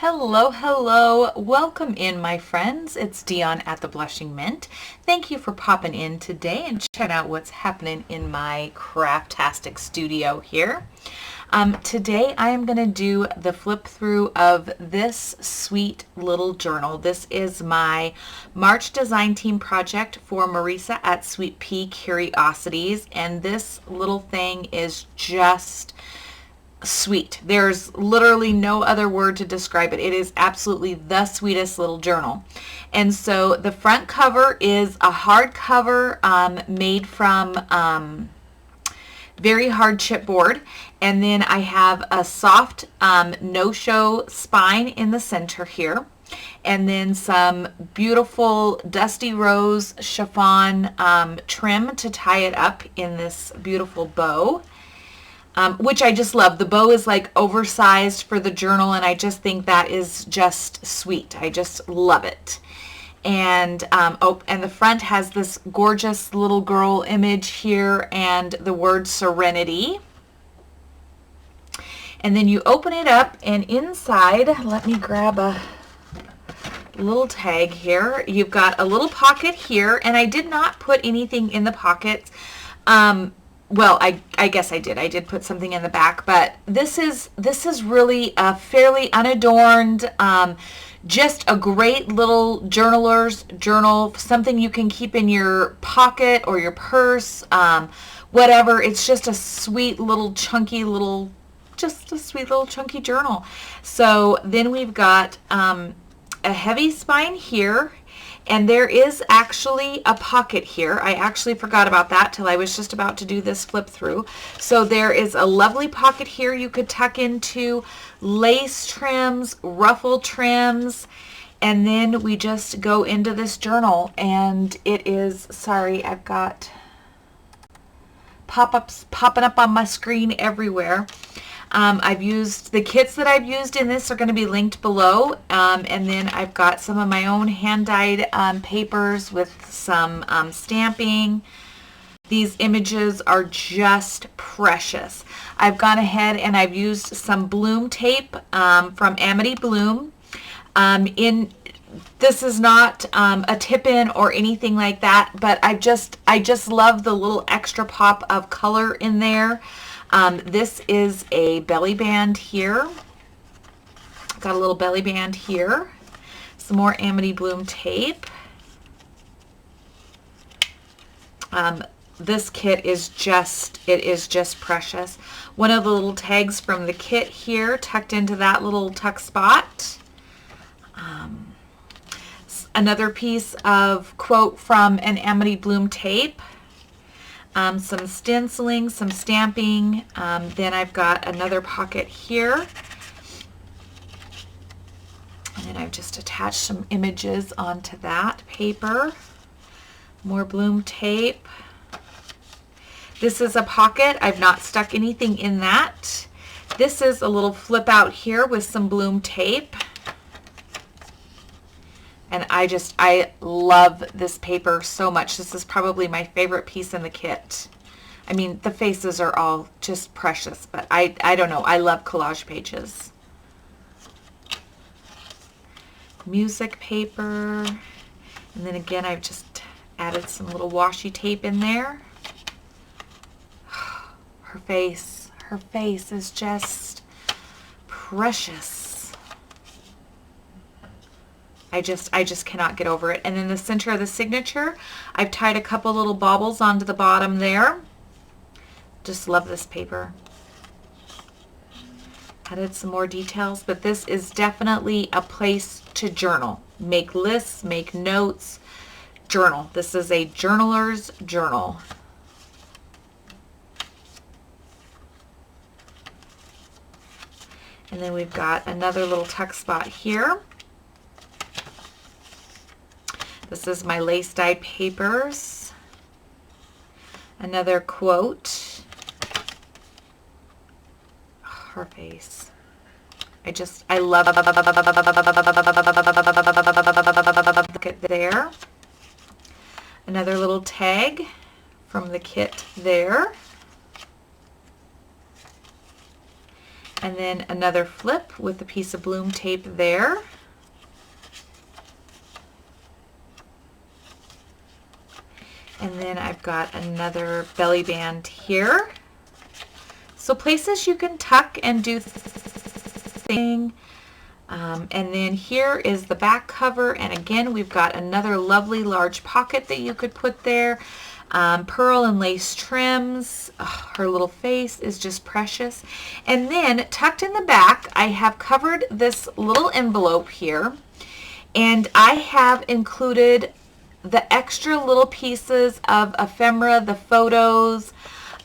Hello, hello. Welcome in, my friends. It's Dion at the Blushing Mint. Thank you for popping in today and checking out what's happening in my craftastic studio here. Today I am going to do the flip through of this sweet little journal. This is my March design team project for Marisa at Sweet Pea Curiosities, and this little thing is just sweet. There's literally no other word to describe it. It is absolutely the sweetest little journal. And so the front cover is a hardcover made from very hard chipboard, and then I have a soft no-show spine in the center here, and then some beautiful dusty rose chiffon trim to tie it up in this beautiful bow. Which I just love. The bow is like oversized for the journal, and I just think that is just sweet. I just love it. And and the front has this gorgeous little girl image here and the word Serenity. And then you open it up, and inside, let me grab a little tag here. You've got a little pocket here, and I did not put anything in the pockets. Well, I guess I did. I did put something in the back, but this is really a fairly unadorned, just a great little journaler's journal, something you can keep in your pocket or your purse, whatever. It's just a sweet little chunky little, just a sweet little chunky journal. So then we've got a heavy spine here. And there is actually a pocket here. I actually forgot about that till I was just about to do this flip through. So there is a lovely pocket here you could tuck into, lace trims, ruffle trims, and then we just go into this journal, and it is, sorry, I've got pop-ups popping up on my screen everywhere. I've used, the kits that I've used in this are going to be linked below, and then I've got some of my own hand-dyed papers with some stamping. These images are just precious. I've gone ahead and I've used some bloom tape from Amity Bloom. This is not a tip-in or anything like that, but I just love the little extra pop of color in there. This is a belly band here. Got a little belly band here. Some more Amity Bloom tape. This kit is just, it is just precious. One of the little tags from the kit here tucked into that little tuck spot. Another piece of quote from an Amity Bloom tape. Some stenciling, some stamping. Then I've got another pocket here. And then I've just attached some images onto that paper. More bloom tape. This is a pocket. I've not stuck anything in that. This is a little flip out here with some bloom tape. And I love this paper so much. This is probably my favorite piece in the kit. I mean, the faces are all just precious, but I don't know. I love collage pages. Music paper. And then again, I've just added some little washi tape in there. Her face is just precious. I just cannot get over it. And then the center of the signature, I've tied a couple little baubles onto the bottom there. Just love this paper. Added some more details, but this is definitely a place to journal. Make lists, make notes, journal. This is a journaler's journal. And then we've got another little tuck spot here. This is my lace dyed papers. Another quote. Her face. I love it there. Another little tag from the kit there. And then another flip with a piece of bloom tape there. And then I've got another belly band here. So places you can tuck and do thing. And then here is the back cover. And again, we've got another lovely large pocket that you could put there. Pearl and lace trims. Oh, her little face is just precious. And then tucked in the back, I have covered this little envelope here. And I have included the extra little pieces of ephemera, the photos,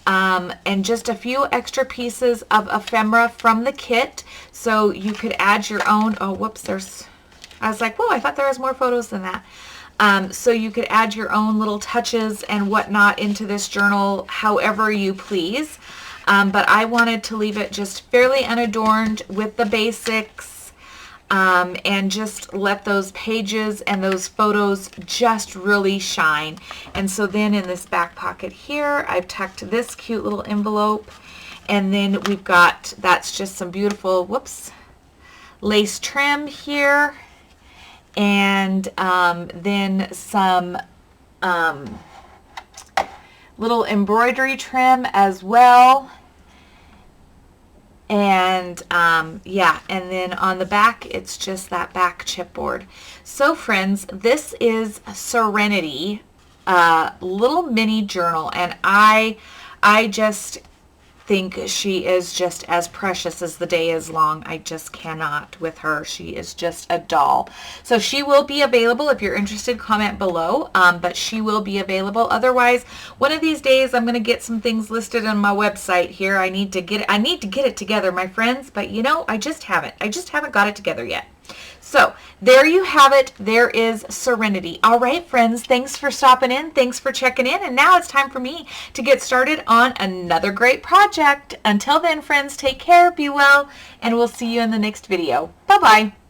and just a few extra pieces of ephemera from the kit. So you could add your own. Oh, whoops, I was like, whoa, I thought there was more photos than that. So you could add your own little touches and whatnot into this journal however you please. But I wanted to leave it just fairly unadorned with the basics. And just let those pages and those photos just really shine. And so then in this back pocket here, I've tucked this cute little envelope. And then we've got, that's just some beautiful, whoops, lace trim here. And then some little embroidery trim as well. And yeah, and then on the back, it's just that back chipboard. So friends, this is Serenity, little mini journal, and I just think she is just as precious as the day is long. I just cannot with her. She is just a doll. So she will be available. If you're interested, comment below, but she will be available. Otherwise, one of these days I'm going to get some things listed on my website here. I need to get it together, my friends, but you know, I just haven't got it together yet. So there you have it. There is Serenity. All right, friends, thanks for stopping in. Thanks for checking in. And now it's time for me to get started on another great project. Until then, friends, take care, be well, and we'll see you in the next video. Bye-bye.